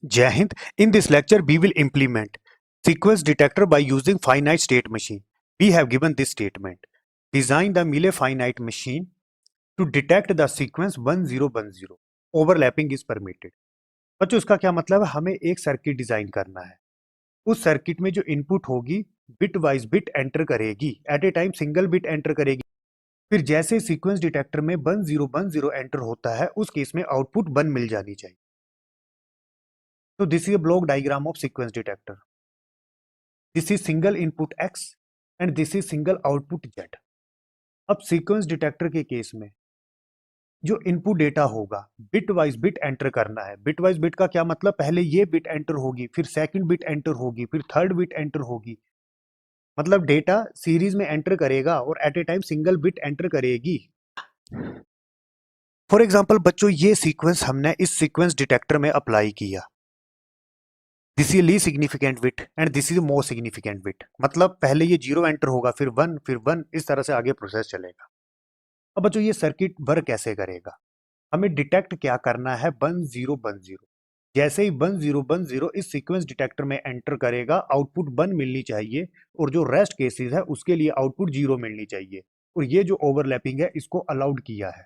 Jai Hind. In this lecture, we will implement sequence detector by using finite state machine. We have given this statement. Design the Mealy finite machine to detect the sequence 1010. Overlapping is permitted. बच्चों इसका क्या मतलब है? हमें एक circuit design करना है. उस सर्किट में जो इनपुट होगी बिट वाइज बिट एंटर करेगी, at a time single bit enter करेगी. फिर जैसे सीक्वेंस डिटेक्टर में 1010 एंटर होता है, उस केस में आउटपुट 1 मिल जानी चाहिए. तो this is a block diagram of sequence detector. This is single input X and this is single output Z. अब सीक्वेंस डिटेक्टर के केस में जो इनपुट डेटा होगा बिट वाइज बिट एंटर करना है. बिट वाइज बिट का क्या मतलब? पहले ये बिट एंटर होगी, फिर सेकंड बिट एंटर होगी, फिर थर्ड बिट एंटर होगी. मतलब डेटा सीरीज में एंटर करेगा और at a time single bit enter करेगी. फॉर एग्जांपल बच्चों, ये सीक्वेंस हमने इस सीक्वेंस डिटेक्टर में अप्लाई किया. This is least significant bit and this is most significant bit. मतलब पहले ये 0 एंटर होगा, फिर 1, फिर 1, इस तरह से आगे प्रोसेस चलेगा. अब बच्चों ये सर्किट वर्क कैसे करेगा? हमें डिटेक्ट क्या करना है? 1010. जैसे ही 1010 इस सीक्वेंस डिटेक्टर में एंटर करेगा, आउटपुट 1 मिलनी चाहिए और जो रेस्ट केसेस है उसके लिए आउटपुट 0 मिलनी चाहिए. और ये जो ओवरलैपिंग है इसको अलाउड किया है.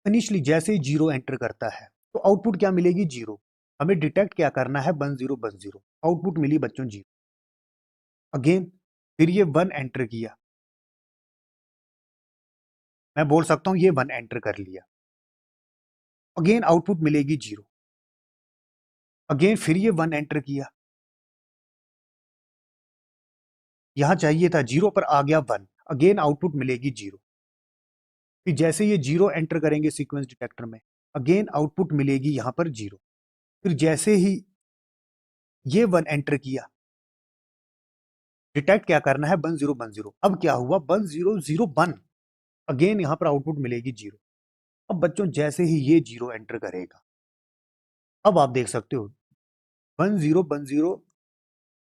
इनिशियली जैसे ही 0 एंटर करता है तो आउटपुट क्या मिलेगी? 0. हमें डिटेक्ट क्या करना है? 1010. आउटपुट मिली बच्चों 0. अगेन फिर ये 1 एंटर किया, मैं बोल सकता हूं ये 1 एंटर कर लिया. अगेन आउटपुट मिलेगी 0. अगेन फिर ये 1 एंटर किया, यहां चाहिए था 0 पर आ गया 1. अगेन आउटपुट मिलेगी 0. फिर जैसे ये 0 एंटर करेंगे सीक्वेंस डिटेक्टर में, अगेन आउटपुट मिलेगी यहां पर 0. फिर जैसे ही ये 1 एंटर किया, डिटेक्ट क्या करना है? 1010. अब क्या हुआ? 1001. अगेन यहां पर आउटपुट मिलेगी 0. अब बच्चों जैसे ही ये 0 एंटर करेगा, अब आप देख सकते हो 1010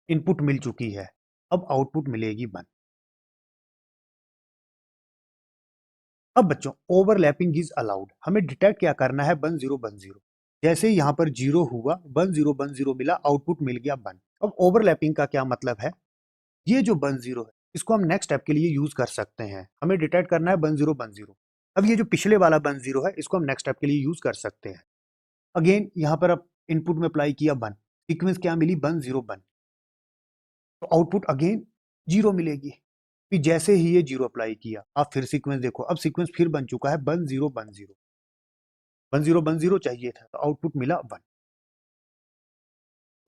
इनपुट मिल चुकी है. अब आउटपुट मिलेगी 1. अब बच्चों ओवरलैपिंग इज अलाउड. हमें डिटेक्ट क्या करना है? 1010. जैसे ही यहां पर 0 हुआ, 1010 मिला, आउटपुट मिल गया 1. अब ओवरलैपिंग का क्या मतलब है? ये जो 10 है इसको हम नेक्स्ट स्टेप के लिए यूज कर सकते हैं. हमें डिटेक्ट करना है 1010. अब ये जो पिछले वाला 10 है इसको हम नेक्स्ट स्टेप के लिए यूज कर सकते हैं. अगेन यहां पर अब इनपुट में अप्लाई किया 1, सीक्वेंस क्या मिली? 1010. तो आउटपुट अगेन 0 मिलेगी. फिर जैसे ही ये 0 अप्लाई किया, आप फिर सीक्वेंस देखो, अब सीक्वेंस फिर बन चुका है 1010. 1010 चाहिए था तो आउटपुट मिला 1.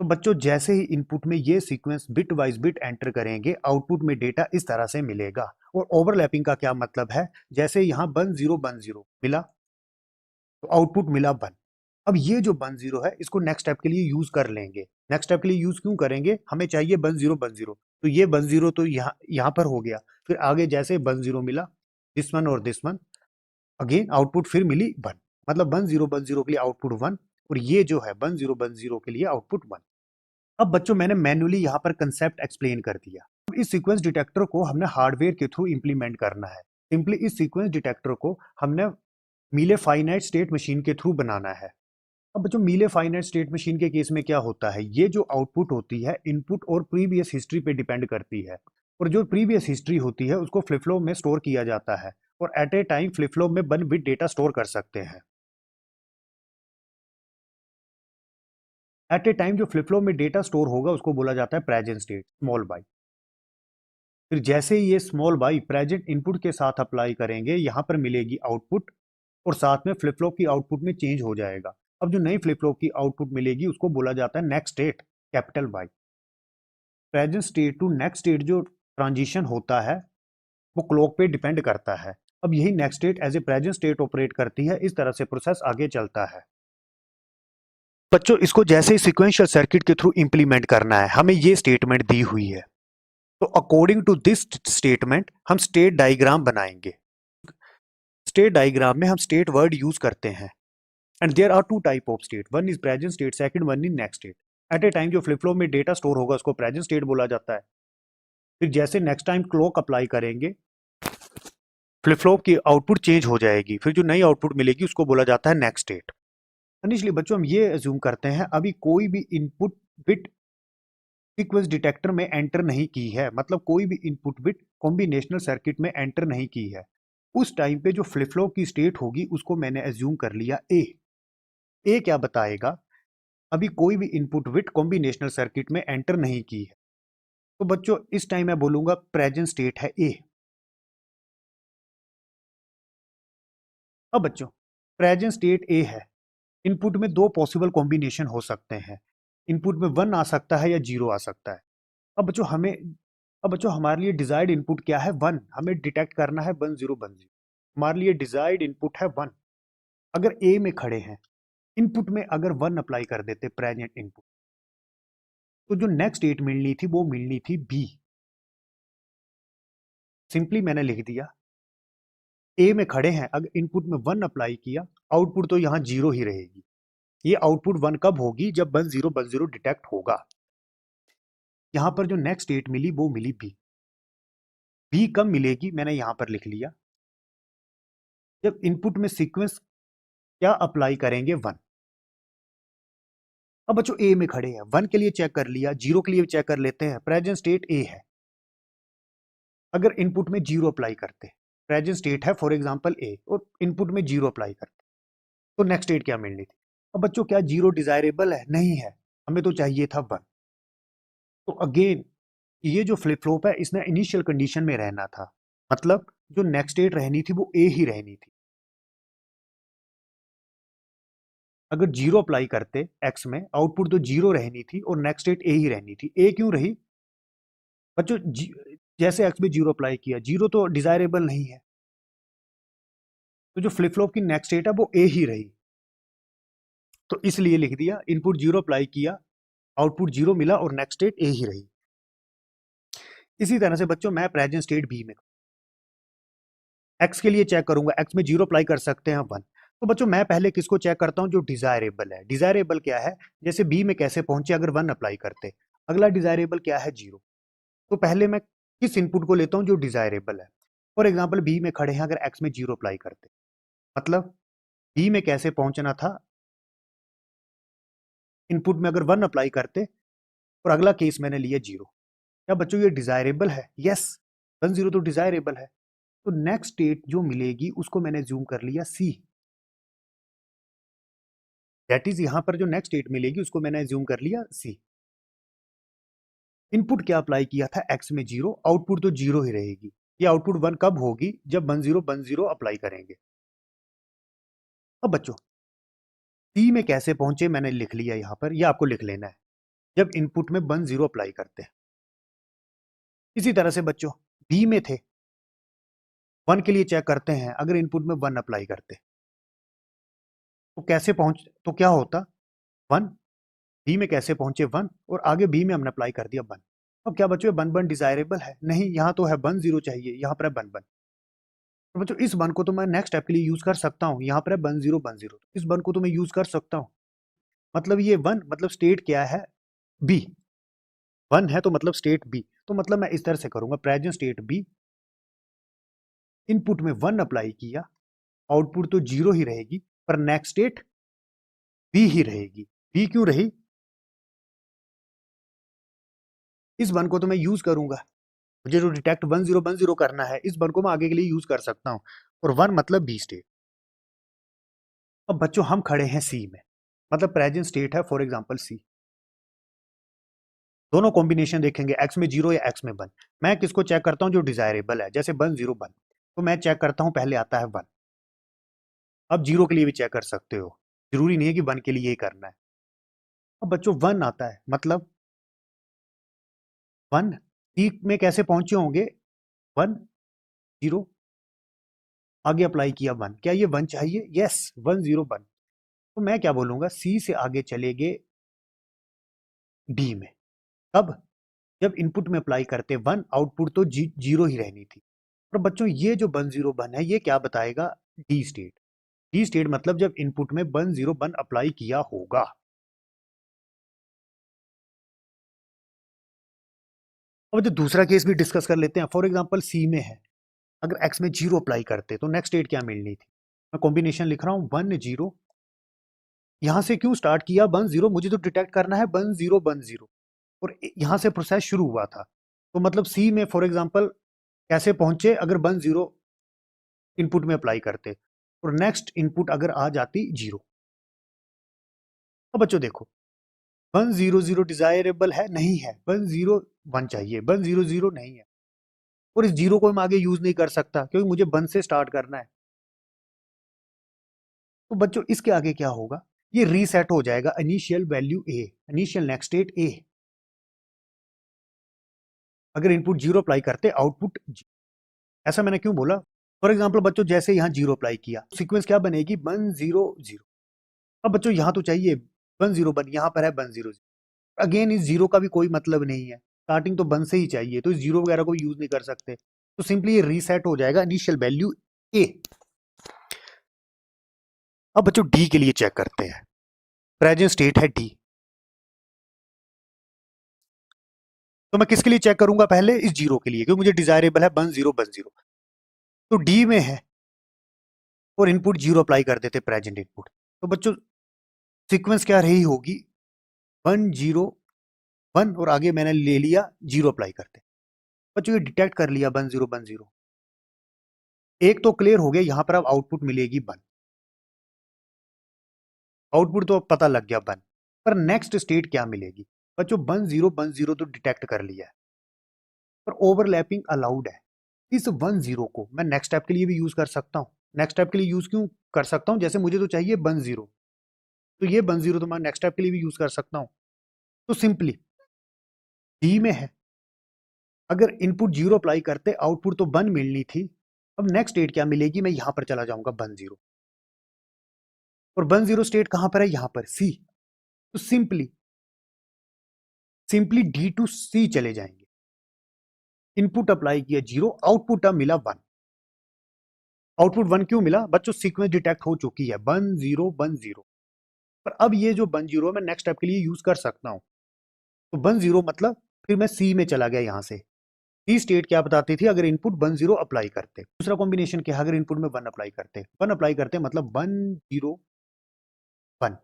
तो बच्चों जैसे ही इनपुट में ये sequence bit wise bit enter करेंगे, आउटपुट में डेटा इस तरह से मिलेगा. और ओवरलैपिंग का क्या मतलब है? जैसे यहां 1010 मिला तो आउटपुट मिला 1. अब ये जो 10 है इसको नेक्स्ट स्टेप के लिए यूज कर लेंगे. नेक्स्ट स्टेप के लिए यूज क्यों करेंगे? हमें चाहिए 1010. तो ये 10 तो यहाँ पर हो गया. फिर आगे जैसे 10 मिला, दिस वन और दिस वन, अगेन आउटपुट फिर मिली 1. मतलब 1010 के लिए आउटपुट 1 और ये जो है 1010 के लिए आउटपुट 1. अब बच्चों मैंने मैन्युअली यहाँ पर कंसेप्ट एक्सप्लेन कर दिया. अब इस सीक्वेंस डिटेक्टर को हमने हार्डवेयर के थ्रू इंप्लीमेंट करना है. सिंपली इस सीक्वेंस डिटेक्टर को हमने मीले फाइनाइट स्टेट मशीन के थ्रू बनाना है. अब बच्चों मीले फाइनाइट स्टेट मशीन के केस में क्या होता है? ये जो आउटपुट होती है इनपुट और प्रीवियस हिस्ट्री पे डिपेंड करती है. और जो प्रीवियस हिस्ट्री होती है उसको फ्लिप फ्लॉप में स्टोर किया जाता है और at a time flip flop में 1 बिट डेटा स्टोर कर सकते हैं. एट ए टाइम जो फ्लिप फ्लॉप में डेटा स्टोर होगा उसको बोला जाता है प्रेजेंट स्टेट, स्मॉल बाई. फिर जैसे ही ये स्मॉल बाई प्रेजेंट इनपुट के साथ अप्लाई करेंगे, यहां पर मिलेगी आउटपुट और साथ में फ्लिप फ्लॉप की आउटपुट में चेंज हो जाएगा. अब जो नई फ्लिप फ्लॉप की आउटपुट मिलेगी उसको बोला जाता है next state, capital Y. Present state to next state जो ट्रांजिशन होता है वो क्लॉक पे डिपेंड करता है. अब यही next state as a present state operate करती है. इस तरह से प्रोसेस आगे चलता है. बच्चों इसको जैसे ही सिक्वेंशियल सर्किट के थ्रू इंप्लीमेंट करना है, हमें ये स्टेटमेंट दी हुई है. तो अकॉर्डिंग टू दिस स्टेटमेंट हम स्टेट डायग्राम बनाएंगे. स्टेट डायग्राम में हम स्टेट वर्ड यूज करते हैं. And there are 2 type of state. One is present state, second one is next state. At a time जो फ्लिप फ्लॉप में data store होगा उसको प्रेजेंट स्टेट बोला जाता है. फिर जैसे नेक्स्ट टाइम क्लॉक अप्लाई करेंगे, फ्लिप फ्लॉप की आउटपुट चेंज हो जाएगी. फिर जो नई आउटपुट मिलेगी उसको बोला जाता है नेक्स्ट स्टेट. इनिशियली बच्चों हम ये अज्यूम करते हैं अभी कोई भी इनपुट बिट सीक्वेंस डिटेक्टर में एंटर नहीं की है, मतलब कोई भी इनपुट बिट कॉम्बिनेशनल सर्किट में एंटर नहीं की है। उस टाइम पे जो फ्लिप फ्लॉप की स्टेट होगी उसको मैंने अज्यूम कर लिया ए। ए क्या बताएगा? अभी कोई भी इनपुट बिट कॉम्बिनेशनल सर्किट में एंटर नहीं की है। तो बच्चों इस टाइम मैं बोलूंगा प्रेजेंट स्टेट है ए। अब बच्चों प्रेजेंट स्टेट ए है। इनपुट में दो पॉसिबल कॉम्बिनेशन हो सकते हैं। इनपुट में 1 आ सकता है या 0 आ सकता है। अब बच्चों हमें अब बच्चों हमारे लिए डिजायर्ड इनपुट क्या है? 1। हमें डिटेक्ट करना है 1 0 1 0। हमारे लिए डिजायर्ड इनपुट है 1। अगर ए में खड़े हैं, इनपुट में अगर 1 अप्लाई कर देते प्रेजेंट इनपुट, तो जो नेक्स्ट स्टेट मिलनी थी वो मिलनी थी बी। सिंपली मैंने लिख दिया ए में खड़े हैं, अगर इनपुट में 1 अप्लाई किया, आउटपुट तो यहां 0 ही रहेगी। ये आउटपुट 1 कब होगी? जब 1 0 1 0 डिटेक्ट होगा। यहां पर जो नेक्स्ट स्टेट मिली वो मिली बी। बी कब मिलेगी? मैंने यहां पर लिख लिया जब इनपुट में सीक्वेंस क्या अप्लाई करेंगे? 1। अब बच्चों ए में खड़े हैं, 1 के लिए चेक कर लिया, 0 के लिए चेक कर लेते हैं। प्रेजेंट स्टेट ए है। अगर इनपुट में 0 अप्लाई करते, प्रेजेंट स्टेट है फॉर एग्जांपल ए, और इनपुट में 0 अप्लाई करते, तो नेक्स्ट स्टेट क्या मिलनी थी? अब बच्चों क्या 0 डिजायरेबल है? नहीं है, हमें तो चाहिए था 1। तो अगेन ये जो फ्लिप फ्लॉप है इसने इनिशियल कंडीशन में रहना था, मतलब जो नेक्स्ट स्टेट रहनी थी वो ए ही रहनी थी। अगर 0 अप्लाई करते एक्स में, आउटपुट तो 0 रहनी थी और नेक्स्ट स्टेट ए ही रहनी थी। ए क्यों रही बच्चों? जैसे एक्स में 0 अप्लाई किया, 0 तो डिजायरेबल नहीं है, तो जो फ्लिप फ्लॉप की नेक्स्ट स्टेट है वो ए ही रही। तो इसलिए लिख दिया इनपुट 0 अप्लाई किया, आउटपुट 0 मिला और नेक्स्ट स्टेट ए ही रही। इसी तरह से बच्चों मैं प्रेजेंट स्टेट बी में एक्स के लिए चेक करूंगा, एक्स में 0 अप्लाई कर सकते हैं 1। तो बच्चों मैं पहले किसको चेक करता हूं? जो डिजायरेबल है। डिजायरेबल क्या है? जैसे बी में कैसे पहुंचे अगर 1 अप्लाई करते, अगला डिजायरेबल क्या है? 0। तो पहले मैं किस इनपुट को लेता हूं? जो डिजायरेबल है। फॉर एग्जाम्पल बी में खड़े हैं, अगर एक्स में 0 अप्लाई करते, मतलब बी में कैसे पहुंचना था? इनपुट में अगर 1 अप्लाई करते और अगला केस मैंने लिया 0। क्या बच्चों ये डिजायरेबल है? यस, 1 0 तो डिजायरेबल है। तो नेक्स्ट स्टेट जो मिलेगी उसको मैंने जूम कर लिया सी। दैट इज यहां पर जो नेक्स्ट स्टेट मिलेगी उसको मैंने जूम कर लिया सी। इनपुट क्या अप्लाई किया था? एक्स में 0, आउटपुट तो 0 ही रहेगी। ये आउटपुट 1 कब होगी? जब 1 0 1 0 अप्लाई करेंगे। अब बच्चों सी में कैसे पहुंचे मैंने लिख लिया यहां पर, यह आपको लिख लेना है। जब इनपुट में 1 0 अप्लाई करते हैं। इसी तरह से बच्चों बी में थे, 1 के लिए चेक करते हैं, अगर इनपुट में 1 अप्लाई करते तो कैसे पहुंच, तो क्या होता? 1। बी में कैसे पहुंचे? 1, और आगे बी में हमने अप्लाई कर दिया 1। अब क्या बच्चों 1 1 डिजायरेबल है? नहीं, यहाँ तो है 1 0 चाहिए, यहाँ पर है 1 1। तो बच्चों इस 1 को तो मैं नेक्स्ट स्टेप के लिए यूज कर सकता हूँ, यहाँ पर है 1 0 1 0, इस 1 को तो मैं यूज कर सकता हूँ। मतलब ये 1 मतलब स्टेट क्या है? बी। 1 है तो मतलब स्टेट बी। तो मतलब मैं इस तरह से करूंगा प्रेजेंट स्टेट बी, इनपुट में 1 अप्लाई किया, आउटपुट तो 0 ही रहेगी, पर नेक्स्ट स्टेट बी ही रहेगी। बी क्यों रही? इस 1 को तो मैं यूज करूंगा, मुझे जो डिटेक्ट 1 0 1 0 करना है, इस 1 को मैं आगे के लिए यूज कर सकता हूं, और 1 मतलब बी स्टेट। अब बच्चों हम खड़े हैं सी में, मतलब प्रेजेंट स्टेट है फॉर एग्जांपल सी। दोनों कॉम्बिनेशन देखेंगे, एक्स में 0 या एक्स में 1। मैं किसको चेक करता हूं? जो डिजायरेबल है, जैसे 1 0 1, तो मैं चेक करता हूं, पहले आता है 1। अब 0 के लिए भी चेक कर सकते हो, जरूरी नहीं है कि 1 के लिए ही करना है। अब बच्चों 1 आता है, मतलब 1 सी में कैसे पहुंचे होंगे? 1 0, आगे अप्लाई किया 1, क्या ये 1 चाहिए? यस, 1 0 1। तो मैं क्या बोलूंगा? सी से आगे चले गए डी में। कब? जब इनपुट में अप्लाई करते 1, आउटपुट तो 0 ही रहनी थी। और बच्चों ये जो 1 0 1 है, ये क्या बताएगा? D state. डी स्टेट मतलब जब इनपुट में 1 0 1 अप्लाई किया होगा। अब जो दूसरा केस भी डिस्कस कर लेते हैं, फॉर एग्जांपल सी में है, अगर एक्स में 0 अप्लाई करते तो नेक्स्ट स्टेट क्या मिलनी थी? मैं कॉम्बिनेशन लिख रहा हूं 1 0 यहां से क्यों स्टार्ट किया 1 0, मुझे तो डिटेक्ट करना है 1 0 1 0, और यहां से प्रोसेस शुरू हुआ था। तो मतलब सी में फॉर एग्जांपल कैसे पहुंचे, अगर 1 0 इनपुट में अप्लाई करते और नेक्स्ट इनपुट अगर आ जाती 0। अब बच्चों देखो 1 0 0 डिजायरेबल है नहीं है, 1 0 1 चाहिए, 1 0 0 नहीं है, और इस जीरो को मैं आगे यूज नहीं कर सकता क्योंकि मुझे 1 से स्टार्ट करना है। तो बच्चों इसके आगे क्या होगा, ये रीसेट हो जाएगा initial value A, initial next state A. अगर इनपुट 0 अप्लाई करते आउटपुट 0। ऐसा मैंने क्यों बोला, फॉर एग्जाम्पल बच्चों जैसे यहाँ 0 अप्लाई किया, सीक्वेंस क्या बनेगी 1 0 0। अब बच्चों यहाँ तो चाहिए 1 0 1, यहाँ पर है 1 0 0। अगेन इस जीरो का भी कोई मतलब नहीं है, स्टार्टिंग तो 1 से ही चाहिए, तो इस जीरो वगैरह को यूज नहीं कर सकते, तो सिंपली ये रीसेट हो जाएगा इनिशियल वैल्यू ए। अब बच्चों डी के लिए चेक करते हैं, प्रेजेंट स्टेट है डी, तो मैं किसके लिए चेक करूंगा पहले, इस जीरो के लिए, क्योंकि मुझे डिजायरेबल है 1 0 1 0। तो डी में है और इनपुट 0 अप्लाई कर देते प्रेजेंट इनपुट, तो बच्चों सीक्वेंस क्या रही होगी 1 0 1, और आगे मैंने ले लिया 0 अप्लाई करते। बच्चों ये डिटेक्ट कर लिया 1 0 1 0, एक तो क्लियर हो गया, यहां पर अब आउटपुट मिलेगी 1, आउटपुट तो पता लग गया 1, पर नेक्स्ट स्टेट क्या मिलेगी बच्चों 1 0 1 0 तो डिटेक्ट कर लिया है, पर ओवरलैपिंग अलाउड है। इस 1 0 को मैं नेक्स्ट स्टेप के लिए भी यूज कर सकता हूं। नेक्स्ट स्टेप के लिए यूज क्यों कर सकता हूं, जैसे मुझे तो चाहिए 1 0, तो ये 1 0 तो मैं नेक्स्ट स्टेप के लिए भी यूज कर सकता हूं। तो सिंपली डी में है, अगर इनपुट 0 अप्लाई करते आउटपुट तो 1 मिलनी थी, अब नेक्स्ट स्टेट क्या मिलेगी, मैं यहां पर चला जाऊंगा 1 0, और 1 0 स्टेट कहां पर है, यहां पर सी, तो सिंपली डी टू सी चले जाएंगे, इनपुट अप्लाई किया 0, आउटपुट अब मिला 1। आउटपुट 1 क्यों मिला बच्चों, सीक्वेंस डिटेक्ट हो चुकी है 1 0 1 0, पर अब ये जो 1 0 मैं नेक्स्ट स्टेप के लिए यूज कर सकता हूं। तो 1 0 मतलब फिर मैं सी में चला गया, यहां से सी स्टेट क्या बताती थी, अगर इनपुट 1 0 अप्लाई करते, दूसरा कॉम्बिनेशन क्या, अगर इनपुट में 1 अप्लाई करते, 1 अप्लाई करते मतलब 1 0 1,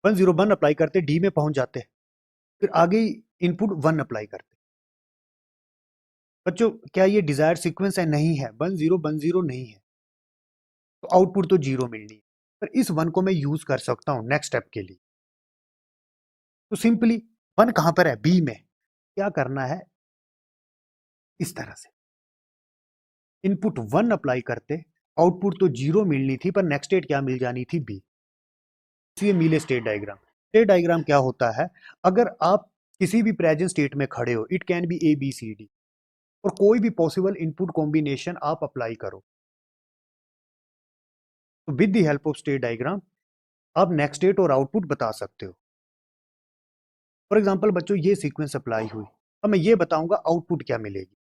1 0 1 अप्लाई करते डी में पहुंच जाते, फिर आगे इनपुट 1 अप्लाई करते। बच्चों क्या ये डिजायर सीक्वेंस है, नहीं है, 1 0 1 0 नहीं है, तो आउटपुट तो 0 मिलनी है, पर इस 1 को मैं यूज कर सकता हूं नेक्स्ट स्टेप के लिए। तो सिंपली 1 कहां पर है, बी में, क्या करना है, इस तरह से इनपुट 1 अप्लाई करते, आउटपुट तो 0 मिलनी थी, पर नेक्स्ट स्टेट क्या मिल जानी थी, बी। ये मिले स्टेट डायग्राम। स्टेट डायग्राम क्या होता है, अगर आप किसी भी प्रेजेंट स्टेट में खड़े हो, it can be A B C D, और कोई भी पॉसिबल इनपुट कॉम्बिनेशन आप अप्लाई करो, तो with the help of state diagram आप नेक्स्ट स्टेट और आउटपुट बता सकते हो। फॉर एग्जांपल बच्चों ये सीक्वेंस अप्लाई हुई, अब मैं ये बताऊंगा आउटपुट क्या मिलेगी।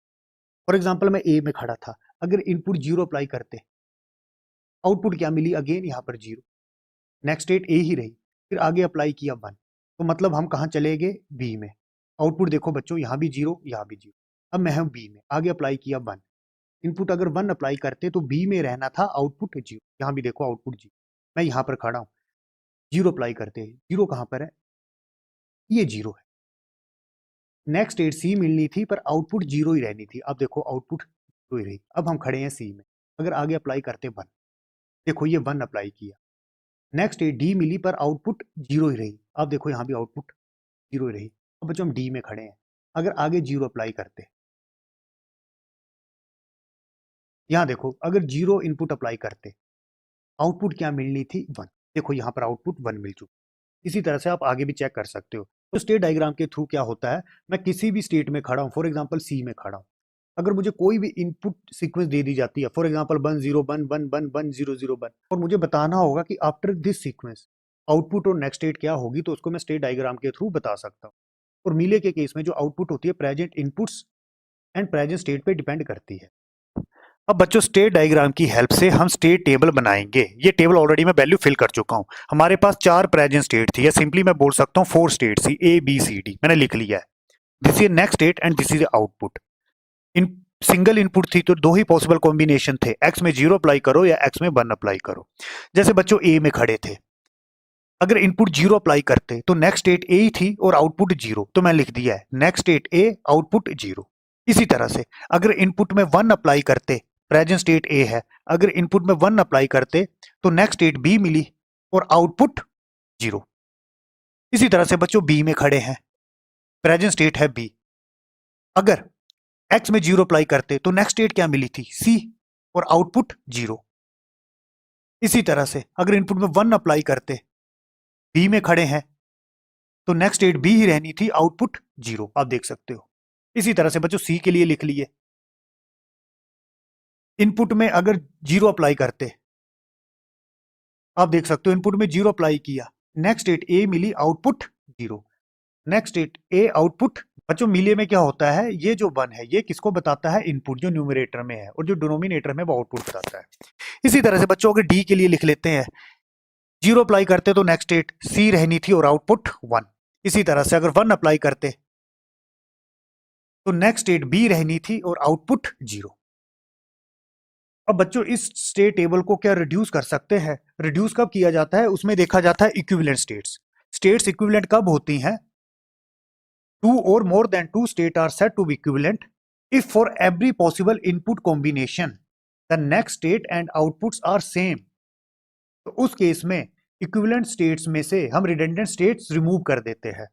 फॉर एग्जांपल मैं ए में खड़ा था, अगर इनपुट 0 अप्लाई करते, आउटपुट क्या मिली, अगेन यहाँ पर 0, नेक्स्ट स्टेट ए ही रही, फिर आगे अप्लाई किया 1, तो मतलब हम कहाँ चले गए, बी में। आउटपुट देखो बच्चों, यहाँ भी 0 यहाँ भी 0, अब मैं हूँ बी में, आगे अप्लाई किया 1, इनपुट अगर 1 अप्लाई करते तो बी में रहना था, आउटपुट 0, यहाँ भी देखो आउटपुट 0, मैं यहाँ पर खड़ा हूँ, 0 अप्लाई करते हैं, 0 कहाँ पर है, ये 0 है, नेक्स्ट स्टेट सी मिलनी थी, पर आउटपुट 0 ही रहनी थी, अब देखो आउटपुट 0 ही रही, अब हम खड़े हैं सी में, अगर आगे अप्लाई करते 1, देखो ये 1 अप्लाई किया, नेक्स्ट डी मिली पर आउटपुट 0 ही रही, अब देखो यहाँ भी आउटपुट 0 ही रही, अब बच्चों हम डी में खड़े हैं, अगर आगे 0 अप्लाई करते, यहाँ देखो अगर 0 इनपुट अप्लाई करते, आउटपुट क्या मिलनी थी 1, देखो यहाँ पर आउटपुट 1 मिल चुका। इसी तरह से आप आगे भी चेक कर सकते हो। तो स्टेट डायग्राम के थ्रू क्या होता है, मैं किसी भी स्टेट में खड़ा हूँ, फॉर एग्जाम्पल सी में खड़ा हूँ, अगर मुझे कोई भी इनपुट सीक्वेंस दे दी जाती है, फॉर एग्जाम्पल 1 0 1 1 1 1 0 0 1, और मुझे बताना होगा कि आफ्टर दिस सीक्वेंस आउटपुट और नेक्स्ट स्टेट क्या होगी, तो उसको मैं स्टेट डायग्राम के थ्रू बता सकता हूँ। और मीले के केस में जो आउटपुट होती है present inputs and present state पे डिपेंड करती है। अब बच्चों स्टेट डायग्राम की हेल्प से हम स्टेट टेबल बनाएंगे। ये टेबल ऑलरेडी मैं वैल्यू फिल कर चुका हूँ। हमारे पास 4 प्रेजेंट स्टेट थी, या सिंपली मैं बोल सकता हूँ 4 स्टेट थी, ए बी सी डी, मैंने लिख लिया है। This is next state and this is output. In single input थी तो 2 ही पॉसिबल कॉम्बिनेशन थे, एक्स में 0 अप्लाई करो या एक्स में 1 अप्लाई करो। जैसे बच्चों ए में खड़े थे, अगर इनपुट 0 अप्लाई करते तो नेक्स्ट स्टेट ए ही थी और आउटपुट 0, तो मैं लिख दिया है नेक्स्ट स्टेट ए आउटपुट 0। इसी तरह से अगर इनपुट में 1 अप्लाई करते, प्रेजेंट स्टेट ए है, अगर इनपुट में 1 अप्लाई करते तो नेक्स्ट स्टेट बी मिली और आउटपुट 0। इसी तरह से बच्चों बी में खड़े हैं, प्रेजेंट स्टेट है बी, अगर एक्स में 0 अप्लाई करते तो नेक्स्ट स्टेट क्या मिली थी सी और आउटपुट 0। इसी तरह से अगर इनपुट में 1 अप्लाई करते, बी में खड़े हैं, तो नेक्स्ट स्टेट बी ही रहनी थी, आउटपुट 0, आप देख सकते हो। इसी तरह से बच्चों सी के लिए लिख लिए, इनपुट में अगर 0 अप्लाई करते, आप देख सकते हो इनपुट में 0 अप्लाई किया, next state A milli, output 0, next state A output. बच्चों मिले में क्या होता है, ये जो 1 है ये किसको बताता है, इनपुट जो न्यूमरेटर में है, और जो डिनोमिनेटर में वो आउटपुट बताता है। इसी तरह से बच्चों अगर डी के लिए लिख लेते हैं, 0 अप्लाई करते तो नेक्स्ट स्टेट सी रहनी थी और आउटपुट 1। इसी तरह से अगर 1 अप्लाई करते तो नेक्स्ट स्टेट बी रहनी थी और आउटपुट 0। अब बच्चों इस स्टेट टेबल को क्या रिड्यूस कर सकते हैं, रिड्यूस कब किया जाता है, उसमें देखा जाता है इक्विवेलेंट स्टेट्स। स्टेट्स इक्विवेलेंट कब होती हैं, 2 or more than 2 states are said to be equivalent if for every possible input combination the next state and outputs are same। तो उस केस में इक्विवेलेंट स्टेट्स में से हम रिडंडेंट स्टेट्स रिमूव कर देते हैं।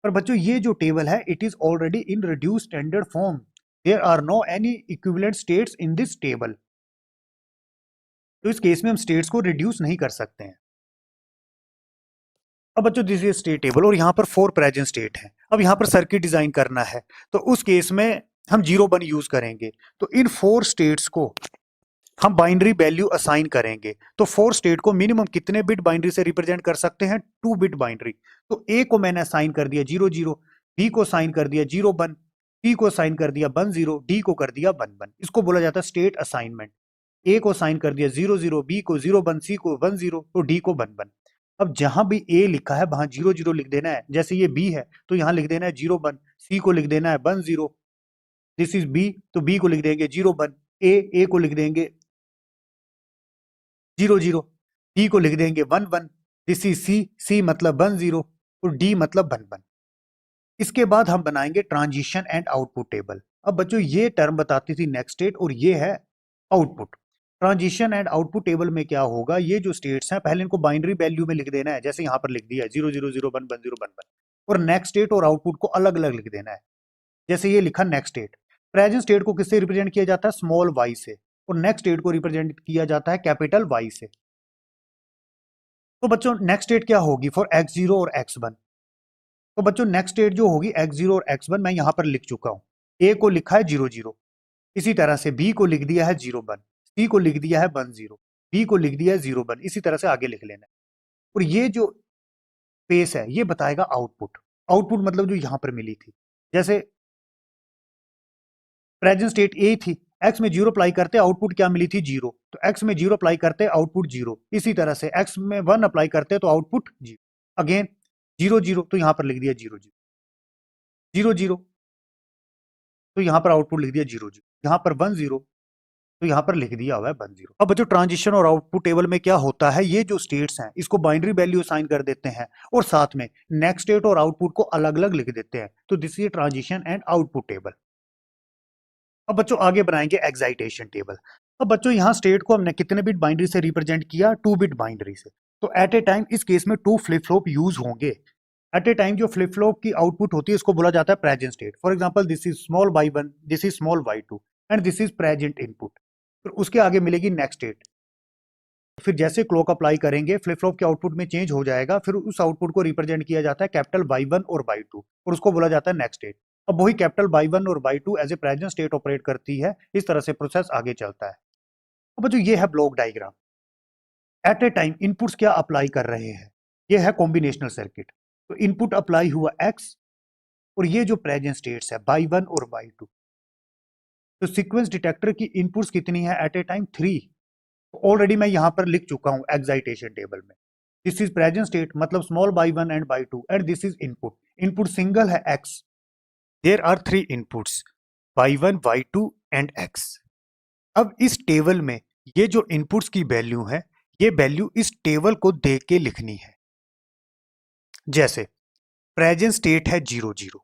पर बच्चों ये जो टेबल है it is already in reduce standard form, there are no any equivalent states in this table. तो इस केस में हम स्टेट्स को रिड्यूस नहीं कर सकते हैं। अब बच्चों दिस इज स्टेट टेबल और यहाँ पर 4 प्रेजेंट स्टेट हैं। अब यहाँ पर सर्किट डिजाइन करना है तो उस केस में हम 0 1 यूज करेंगे। तो इन 4 स्टेट्स को हम बाइनरी वैल्यू असाइन करेंगे। तो 4 स्टेट को मिनिमम कितने बिट बाइनरी से रिप्रेजेंट कर सकते हैं, 2 बिट बाइनरी। तो ए को मैंने असाइन कर दिया 0 0, बी को असाइन कर दिया 0 1, सी को असाइन कर दिया 1 0, डी को कर दिया 1 1। इसको बोला जाता है स्टेट असाइनमेंट। ए को असाइन कर दिया 0 0, बी को 0 1, सी को 1 0 और डी को 1 1। अब जहां भी ए लिखा है वहां 0 0 लिख देना है। जैसे ये बी है तो यहां लिख देना है 0 1, सी को लिख देना है 1 0, दिस इज बी तो बी को लिख देंगे 0 1, ए को लिख देंगे 0 0, डी को लिख देंगे 1 1, दिस इज सी मतलब 1 0 और डी मतलब 1 1। इसके बाद हम बनाएंगे ट्रांजिशन एंड आउटपुट टेबल। अब बच्चों ये टर्म बताती थी नेक्स्ट स्टेट और ये है output. Transition and output table में क्या होगा, ये जो स्टेट्स हैं पहले इनको बाइनरी वैल्यू में लिख देना है, जैसे यहाँ पर लिख दिया है 0 0 0 1 1 0 1 1, और नेक्स्ट स्टेट और आउटपुट को अलग अलग लिख देना है। जैसे ये लिखा नेक्स्ट स्टेट, प्रेजेंट स्टेट को किससे रिप्रेजेंट किया जाता है, स्मॉल वाई से, और नेक्स्ट स्टेट को रिप्रेजेंट किया जाता है कैपिटल वाई से। तो बच्चों नेक्स्ट स्टेट क्या होगी फॉर x0 और x1। तो बच्चों नेक्स्ट स्टेट जो होगी x0 और x1 मैं यहां पर लिख चुका हूं। a को लिखा है 0 0, इसी तरह से b को लिख दिया है 0 1, c को लिख दिया है 1 0, d को लिख दिया है 0 1, इसी तरह से आगे लिख लेना है। और ये जो स्पेस है ये बताएगा आउटपुट। आउटपुट मतलब जो यहां पर मिली थी, जैसे प्रेजेंट स्टेट ए थी, x में 0 अप्लाई करते आउटपुट क्या मिली थी 0, तो x में 0 अप्लाई करते आउटपुट 0। इसी तरह से x में 1 अप्लाई करते तो आउटपुट 0, अगेन 0 0 तो यहां पर लिख दिया 0 0, 0 0 तो यहां पर आउटपुट लिख दिया 0 0, यहां पर 1 0 तो यहां पर लिख दिया हुआ है 1 0। अब बच्चों ट्रांजिशन और आउटपुट टेबल में क्या होता है, ये जो स्टेट्स हैं इसको बाइनरी वैल्यू असाइन कर देते हैं और साथ में नेक्स्ट स्टेट और आउटपुट को अलग अलग लिख देते हैं। तो this is transition and output table. अब बच्चों आगे बनाएंगे एक्साइटेशन टेबल। अब बच्चों यहाँ स्टेट को हमने कितने बिट बाइनरी से रिप्रेजेंट किया, 2 बिट बाइनरी से। तो एट ए टाइम इस केस में 2 फ्लिप फ्लॉप यूज होंगे। एट ए टाइम जो फ्लिप फ्लॉप की आउटपुट होती है इसको बोला जाता है present state. For example this is small y1, this is small y2 and this is present input. फिर उसके आगे मिलेगी नेक्स्ट स्टेट। फिर जैसे क्लॉक अप्लाई करेंगे फ्लिप फ्लॉप के आउटपुट में चेंज हो जाएगा, फिर उस आउटपुट को रिप्रेजेंट किया जाता है कैपिटल y1 और y2 और उसको बोला जाता है नेक्स्ट स्टेट। अब वही कैपिटल y1 और y2 as a present state operate करती है। इस तरह से प्रोसेस आगे चलता है। अब बच्चों ये है block diagram. At a time inputs क्या अप्लाई कर रहे हैं, ये है कॉम्बिनेशनल सर्किट। तो इनपुट अप्लाई हुआ x और ये जो प्रेजेंट स्टेट्स है y1 और y2। तो सीक्वेंस डिटेक्टर की इनपुट्स कितनी है एट ए टाइम 3। ऑलरेडी मैं यहां पर लिख चुका हूं एक्साइटेशन टेबल में। दिस इज प्रेजेंट स्टेट मतलब small y1 and y2 and this is input. Input single है x, there are 3 inputs y1 y2 and x। अब इस टेबल में ये जो इनपुट्स की वैल्यू है ये वैल्यू इस टेबल को देख के लिखनी है। जैसे प्रेजेंट स्टेट है 0 0,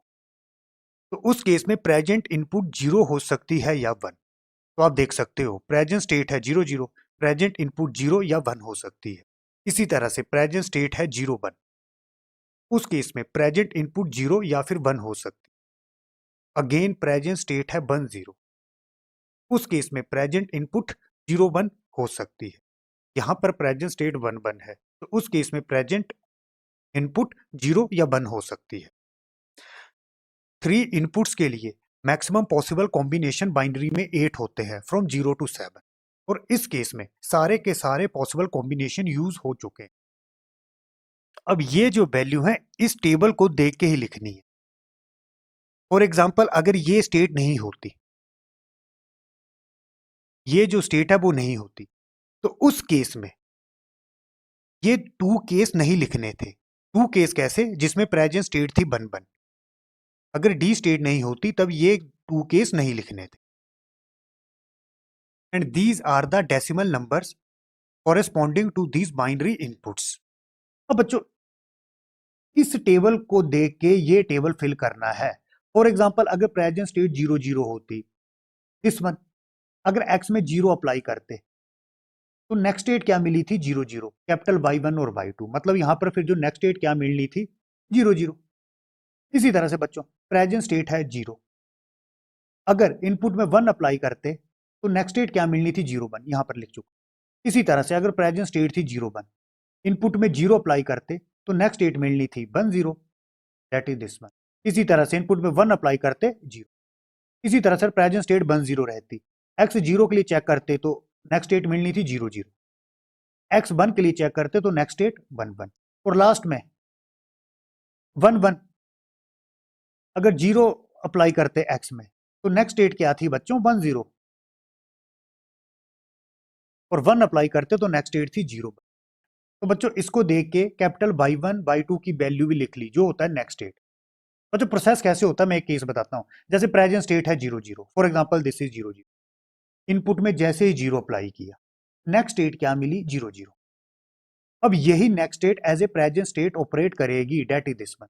तो उस केस में प्रेजेंट इनपुट 0 हो सकती है या 1। तो आप देख सकते हो प्रेजेंट स्टेट है 0 0, प्रेजेंट इनपुट 0 या 1 हो सकती है। इसी तरह से प्रेजेंट स्टेट है 0 1, उस केस में प्रेजेंट इनपुट 0 या फिर 1 हो सकती है। अगेन प्रेजेंट स्टेट है 1 0, उस केस में प्रेजेंट इनपुट 0 1 हो सकती है। यहां पर प्रेजेंट स्टेट 1 1 है, तो उस केस में प्रेजेंट इनपुट 0 या 1 हो सकती है। 3 इनपुट्स के लिए मैक्सिमम पॉसिबल कॉम्बिनेशन बाइनरी में 8 होते हैं फ्रॉम 0 to 7, और इस केस में सारे के सारे पॉसिबल कॉम्बिनेशन यूज हो चुके हैं। अब ये जो वैल्यू है इस टेबल को देख के ही लिखनी है। फॉर एग्जाम्पल अगर ये स्टेट नहीं होती, ये जो स्टेट है वो नहीं होती, तो उस केस में ये 2 केस नहीं लिखने थे। 2 केस कैसे? जिसमें प्रेजेंट स्टेट थी 1 1। अगर डी स्टेट नहीं होती तब ये 2 केस नहीं लिखने थे। And these are the decimal numbers corresponding to these binary inputs. अब बच्चों इस टेबल को देख के ये टेबल फिल करना है। फॉर एग्जाम्पल अगर प्रेजेंट स्टेट 0 0 होती, दिस वन, अगर एक्स में 0 अप्लाई करते तो नेक्स्ट स्टेट क्या मिली थी? 0 0, कैपिटल y1 और y2, मतलब यहां पर फिर जो नेक्स्ट स्टेट क्या मिलनी थी? 0 0। इसी तरह से बच्चों प्रेजेंट स्टेट है 0, अगर इनपुट में 1 अप्लाई करते तो नेक्स्ट स्टेट क्या मिलनी थी? 0 1, यहां पर लिख चुका। इसी तरह से अगर प्रेजेंट स्टेट थी 0 1, इनपुट में 0 अप्लाई करते तो नेक्स्ट स्टेट मिलनी थी 1 0, दैट इज दिस वन। इसी तरह से इनपुट में 1 अप्लाई करते 0। इसी तरह से प्रेजेंट स्टेट 1 0 रहती, एक्स 0 के लिए चेक करते तो नेक्स्ट स्टेट मिलनी थी 0 0, एक्स 1 के लिए चेक करते तो नेक्स्ट स्टेट 1 1, और लास्ट में 1 1 अगर 0 अप्लाई करते एक्स में तो नेक्स्ट स्टेट क्या थी बच्चों? 1 0, और 1 अप्लाई करते तो नेक्स्ट स्टेट थी 0। तो बच्चों इसको देख के कैपिटल y1 y2 की वैल्यू भी लिख ली, जो होता है नेक्स्ट स्टेट। बच्चों प्रोसेस कैसे होता है मैं एक केस बताता हूं। जैसे प्रेजेंट स्टेट है 0 0, for example this is 0 0, input में जैसे ही 0 अप्लाई किया नेक्स्ट स्टेट क्या मिली? 0 0। अब यही next state as a present state operate करेगी, डेट इज दिस वन।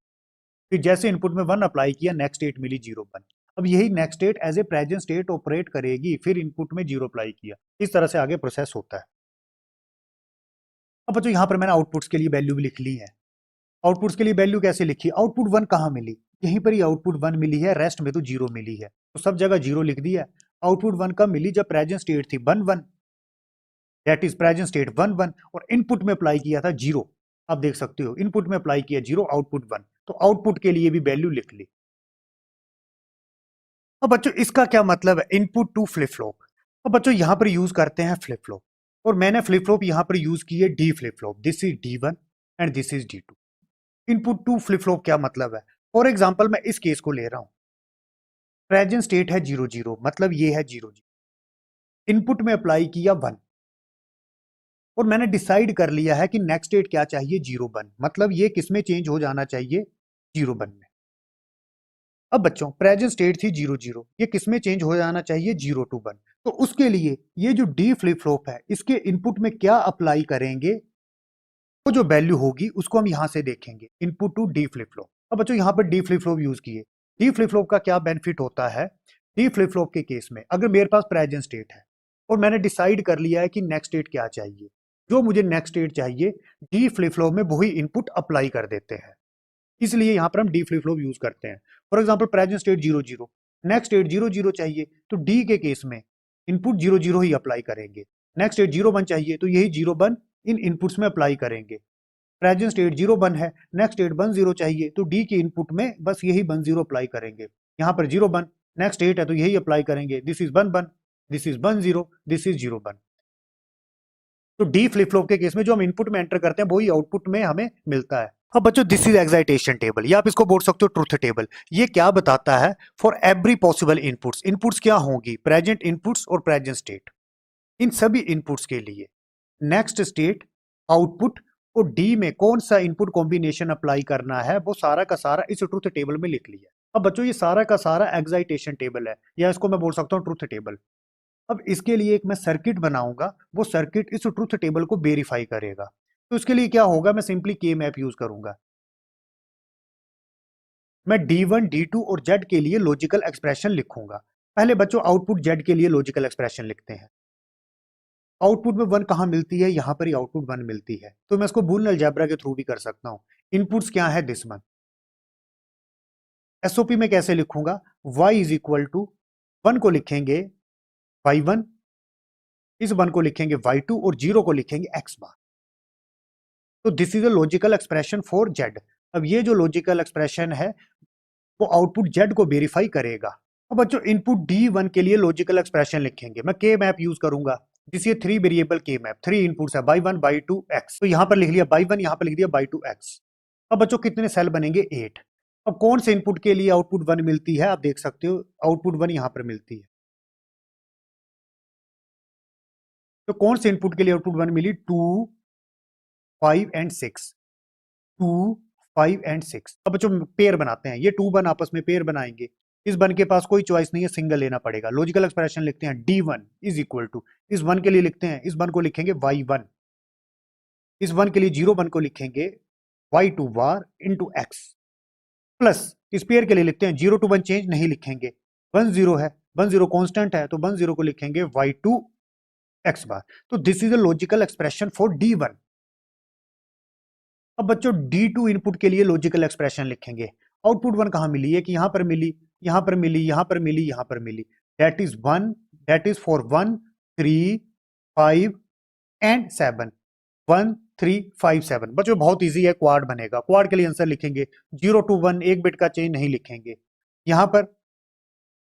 फिर जैसे इनपुट में 1 अप्लाई किया नेक्स्ट स्टेट मिली 0 1, अब यही next state as a present state operate करेगी, फिर इनपुट में 0 अप्लाई किया। इस तरह से आगे प्रोसेस होता है। अब बच्चों यहां पर मैंने आउटपुट्स के लिए वैल्यू भी लिख ली है। आउटपुट्स के लिए वैल्यू कैसे लिखी? आउटपुट 1 कहां मिली? यहीं पर ही आउटपुट 1 मिली है, रेस्ट में तो 0 मिली है, तो सब जगह 0 लिख दिया। आउटपुट 1 कब मिली? जब प्रेजेंट स्टेट थी 1 1, दैट इज प्रेजेंट स्टेट 1 1, और इनपुट में अप्लाई किया था 0। आप देख सकते हो इनपुट में अप्लाई किया 0, आउटपुट 1, तो आउटपुट के लिए भी वैल्यू लिख ली। अब बच्चों इसका क्या मतलब है? Input to flip flop. अब बच्चों यहां पर यूज करते हैं फ्लिप फ्लॉप, और मैंने फ्लिप फ्लॉप यहां पर यूज की है D flip flop. This is D1 and this is D2। Input to flip flop क्या मतलब है? फॉर एग्जाम्पल मैं इस केस को ले रहा हूं, प्रेजेंट स्टेट है 0 0, मतलब ये है 0 0, इनपुट में अप्लाई किया 1, और मैंने डिसाइड कर लिया है कि नेक्स्ट स्टेट क्या चाहिए? 0 1, मतलब ये किस में चेंज हो जाना चाहिए? 0 1 में। अब बच्चों प्रेजेंट स्टेट थी 0 0, ये किस में चेंज हो जाना चाहिए? 0 2 1। तो उसके लिए ये जो डी फ्लिप फ्लॉप है इसके इनपुट में क्या अप्लाई करेंगे, वो जो वैल्यू होगी उसको हम यहां से देखेंगे, input to D flip flop. अब बच्चों यहां पर डी फ्लिप फ्लॉप यूज किए। डी फ्लिप फ्लॉप का क्या बेनिफिट होता है? डी फ्लिप फ्लॉप के केस में अगर मेरे पास प्रेजेंट स्टेट है और मैंने डिसाइड कर लिया है कि नेक्स्ट स्टेट क्या चाहिए, जो मुझे नेक्स्ट स्टेट चाहिए डी फ्लिप फ्लॉप में वही इनपुट अप्लाई कर देते हैं, इसलिए यहां पर हम डी फ्लिप फ्लॉप यूज करते हैं। For example present state 0 0, next state 0 0 चाहिए तो डी के केस में इनपुट 0 0 ही अप्लाई करेंगे। नेक्स्ट स्टेट 0 1 चाहिए तो यही 0 1 इन इनपुट्स में अप्लाई करेंगे। प्रेजेंट स्टेट 0 1 है, नेक्स्ट स्टेट 1 0 चाहिए तो डी के इनपुट में बस यही 1 0 अप्लाई करेंगे। यहाँ पर 0 1 नेक्स्ट स्टेट है तो यही अप्लाई करेंगे। This is 1 1, this is 1 0, this is 0 1। तो डी फ्लिप फ्लॉप के केस में जो हम इनपुट में एंटर करते हैं वही आउटपुट में हमें मिलता है। अब बच्चों दिस इज एक्साइटेशन टेबल, या आप इसको बोल सकते हो ट्रुथ टेबल। ये क्या बताता है? For every possible inputs, inputs क्या होंगी? प्रेजेंट इनपुट्स और प्रेजेंट स्टेट। इन सभी इनपुट्स के लिए नेक्स्ट स्टेट, आउटपुट और डी में कौन सा इनपुट कॉम्बिनेशन अप्लाई करना है वो सारा का सारा इस ट्रुथ टेबल में लिख लिया। अब बच्चों ये सारा का सारा एक्साइटेशन टेबल है, या इसको मैं बोल सकता हूँ ट्रुथ टेबल। अब इसके लिए एक मैं सर्किट बनाऊंगा, वो सर्किट इस ट्रुथ टेबल को वेरीफाई करेगा। तो इसके लिए क्या होगा, मैं सिंपली के मैप यूज करूंगा। मैं D1 D2 और Z के लिए लॉजिकल एक्सप्रेशन लिखूंगा। पहले बच्चों आउटपुट Z के लिए लॉजिकल एक्सप्रेशन लिखते हैं। आउटपुट में 1 कहां मिलती है, यहां पर ही आउटपुट 1 मिलती है, तो मैं इसको बूलियन अलजेब्रा के थ्रू भी कर सकता हूं। इनपुट्स क्या है, दिस वन। एसओपी में कैसे लिखूंगा, y इज इक्वल टू 1 को लिखेंगे y1, इस 1 को लिखेंगे y2 और 0 को लिखेंगे x बार। तो this is a logical expression for z। अब ये जो लॉजिकल एक्सप्रेशन है वो आउटपुट z को वेरीफाई करेगा। अब बच्चों इनपुट D1 के लिए लॉजिकल एक्सप्रेशन लिखेंगे, मैं के मैप यूज करूंगा। जिस ये 3 वेरिएबल के मैप, 3 इनपुट्स है, y1 y2 x। तो यहां पर लिख लिया y1, यहां पर लिख दिया y2 x। अब बच्चों कितने सेल बनेंगे, 8। अब कौन से इनपुट के लिए आउटपुट 1 मिलती है, आप देख सकते हो आउटपुट 1 यहां पर मिलती है। तो कौन से इनपुट के लिए आउटपुट 1 मिली, 2 5 एंड 6। 2 5 एंड 6। अब बच्चों पेयर बनाते हैं, ये 2 1 आपस में पेयर बनाएंगे। इस 1 के पास कोई चॉइस नहीं है, सिंगल लेना पड़ेगा। लॉजिकल एक्सप्रेशन लिखते हैं D1 इज इक्वल टू, इस 1 के लिए लिखते हैं, इस 1 को लिखेंगे y1, इस 1 के लिए 0 1 को लिखेंगे y2 bar into x, plus इस पेयर के लिए लिखते हैं 0 to 1 चेंज नहीं लिखेंगे, 1 0 है, 1 0 कांस्टेंट है, तो 1 0 को लिखेंगे y2 x बार। तो this is a logical expression for D1। अब बच्चों D2 इनपुट के लिए लॉजिकल एक्सप्रेशन लिखेंगे। आउटपुट 1 कहां मिली है, कि यहां पर मिली, यहां पर मिली, यहां पर मिली, यहां पर मिली। That is 1, that is for 1 3 5 and 7। 1 3 5 7। बच्चों बहुत इजी है, क्वाड बनेगा। क्वाड के लिए आंसर लिखेंगे 0 to 1, एक बिट का चेंज नहीं लिखेंगे। यहां पर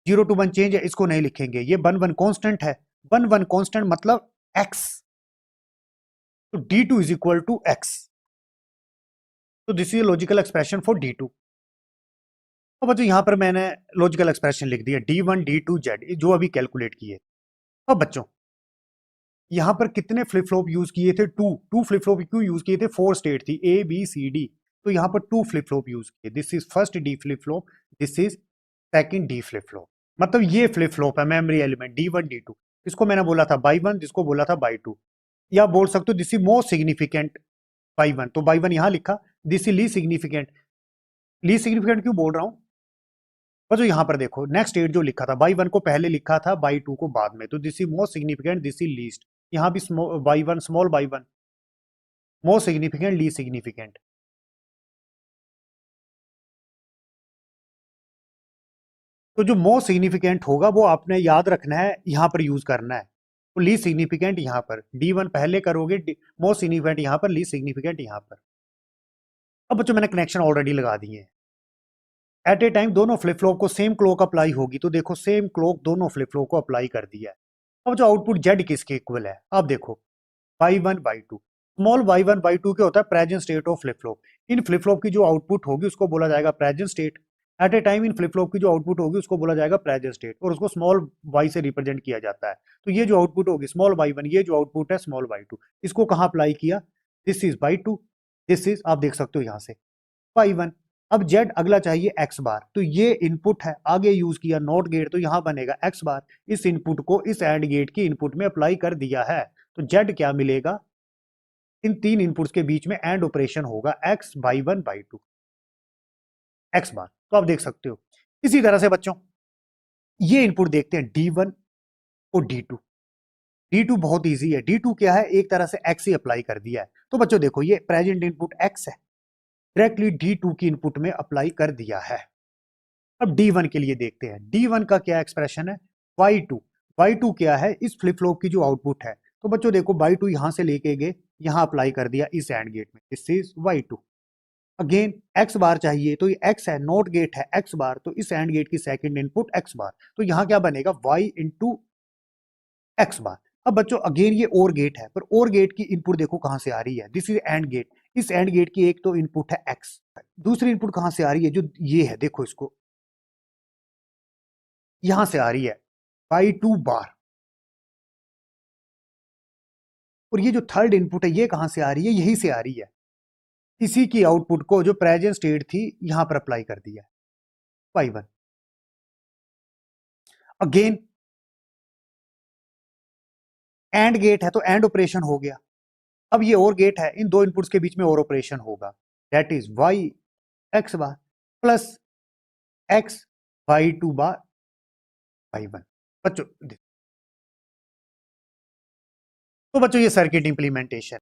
0 to 1 चेंज है, इसको नहीं लिखेंगे। ये 1 1 कांस्टेंट है, 1 1 कांस्टेंट मतलब x। तो D2 is equal to x। तो this is logical expression for D2। अब बच्चों यहां पर मैंने लॉजिकल एक्सप्रेशन लिख दिया D1 D2 Z, जो अभी कैलकुलेट किए। अब बच्चों यहां पर कितने फ्लिप फ्लॉप यूज किए थे, 2 फ्लिप फ्लॉप क्यों यूज किए थे, 4 स्टेट थी A B C D। तो यहां पर 2 फ्लिप फ्लॉप यूज किए। This is first D flip flop, this is second D flip flop. मतलब ये फ्लिप फ्लॉप है मेमोरी एलिमेंट D1 D2। इसको मैंने बोला था बाई 1, जिसको बोला था बाई 2। या बोल सकते हो this is most significant byte 1, तो बाई 1 यहां लिखा। दिस इज ली सिग्निफिकेंट। ली सिग्निफिकेंट क्यों बोल रहा हूं, बस यहां पर देखो नेक्स्ट 8 जो लिखा था, बाई 1 को पहले लिखा था, बाई 2 को बाद में। तो this is most significant, this is least. यहां भी by 1 small by 1, most significant least significant. तो जो मोस्ट सिग्निफिकेंट होगा वो आपने याद रखना है, यहां पर यूज करना है। तो लीस्ट सिग्निफिकेंट यहां पर D1 पहले करोगे, मोस्ट सिग्निफिकेंट यहां पर, लीस्ट सिग्निफिकेंट यहां पर। अब बच्चों मैंने कनेक्शन ऑलरेडी लगा दिए हैं। एट ए टाइम दोनों फ्लिप फ्लॉप को सेम क्लॉक अप्लाई होगी, तो देखो सेम क्लॉक दोनों फ्लिप फ्लॉप को अप्लाई कर दिया है। अब जो आउटपुट जेड किसके इक्वल है, अब देखो y1 y2। Small y1 y2 क्या होता है, present state of flip flop. इन फ्लिप फ्लॉप की जो आउटपुट होगी उसको बोला जाएगा present state. At a time इन फ्लिप फ्लॉप की जो आउटपुट होगी उसको बोला जाएगा प्रेजेंट स्टेट, और उसको स्मॉल y से रिप्रेजेंट किया जाता है। तो ये जो आउटपुट होगी स्मॉल y1, ये जो आउटपुट है स्मॉल y2, इसको कहां अप्लाई किया, this is y2, this is आप देख सकते हो यहां से y1। अब z अगला चाहिए x बार, तो ये इनपुट है, आगे यूज किया नॉट गेट, तो यहां बनेगा x बार। इस इनपुट को इस एंड गेट की इनपुट में अप्लाई कर दिया है, तो z क्या मिलेगा, इन 3 इनपुट्स के बीच में एंड ऑपरेशन होगा x y1 y2 x बार। तो आप देख सकते हो। इसी तरह से बच्चों ये इनपुट देखते हैं D1 और D2। D2 बहुत इजी है, D2 क्या है, एक तरह से x ही अप्लाई कर दिया है। तो बच्चों देखो ये प्रेजेंट इनपुट x है, डायरेक्टली D2 की इनपुट में अप्लाई कर दिया है। अब D1 के लिए देखते हैं, D1 का क्या एक्सप्रेशन है, y2। y2 क्या है, इस फ्लिप फ्लॉप की जो आउटपुट है। तो बच्चों देखो y2 यहां से लेके गए, यहां अप्लाई कर दिया इस एंड गेट में, this is y2। Again x बार चाहिए, तो ये x है, नॉट गेट है x बार, तो इस एंड गेट की सेकंड इनपुट x बार। तो यहां क्या बनेगा, y इंटू x बार। अब बच्चों अगेन ये और गेट है, पर और गेट की इनपुट देखो कहां से आ रही है, दिस इज एंड गेट। इस एंड गेट की एक तो इनपुट है x, दूसरी इनपुट कहां से आ रही है, जो ये है देखो इसको, यहां से आ रही है y2 बार। और ये जो थर्ड इनपुट है ये कहां से आ रही है, यहीं से आ रही है। इसी की आउटपुट को जो प्रेजेंट स्टेट थी यहां पर अप्लाई कर दिया y1। अगेन एंड गेट है तो एंड ऑपरेशन हो गया। अब ये और गेट है, इन दो इनपुट्स के बीच में और ऑपरेशन होगा, that is Y X bar plus X Y two bar Y one. बच्चों तो बच्चों ये सर्किट इंप्लीमेंटेशन